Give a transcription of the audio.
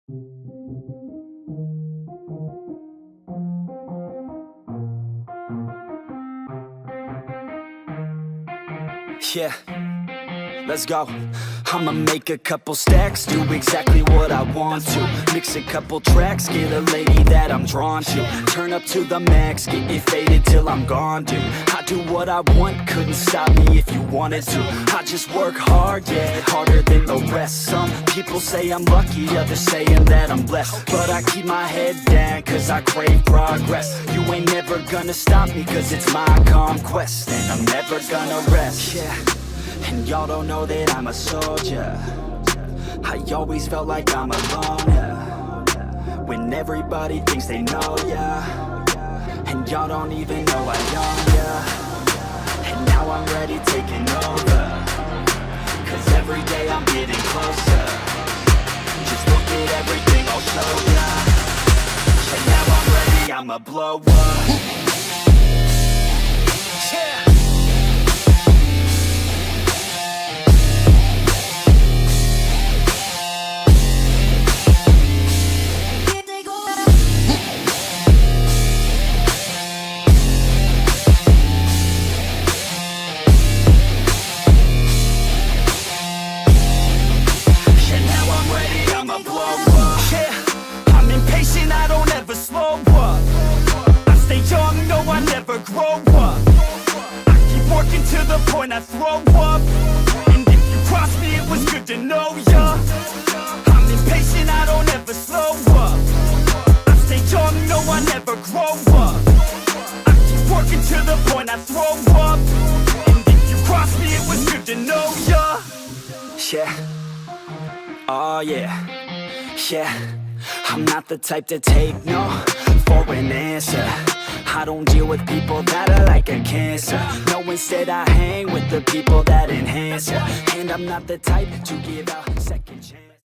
Yeah, let's go. I'ma make a couple stacks, do exactly what I want to. Mix a couple tracks, get a lady that I'm drawn to. Turn up to the max, get it faded till I'm gone, dude. I do what I want, couldn't stop me if you wanted to. I just work hard, yeah, harder than the rest. Some people say I'm lucky, others saying that I'm blessed. But I keep my head down, cause I crave progress. You ain't never gonna stop me, cause it's my conquest. And I'm never gonna rest, yeah. And y'all don't know that I'm a soldier. I always felt like I'm alone, yeah. When everybody thinks they know, yeah. And y'all don't even know I own, yeah. And now I'm ready taking over, cause every day I'm getting closer. Just look at everything I'll show ya. And now I'm ready, I'ma blow up. Yeah. Grow up, I keep working to the point I throw up. And if you cross me, it was good to know ya. I'm impatient, I don't ever slow up. I stay young, no, I never grow up. I keep working to the point I throw up. And if you cross me, it was good to know ya. Yeah, oh yeah, yeah. I'm not the type to take no for an answer. I don't deal with people that are like a cancer. No, instead I hang with the people that enhance ya. And I'm not the type to give out second chances.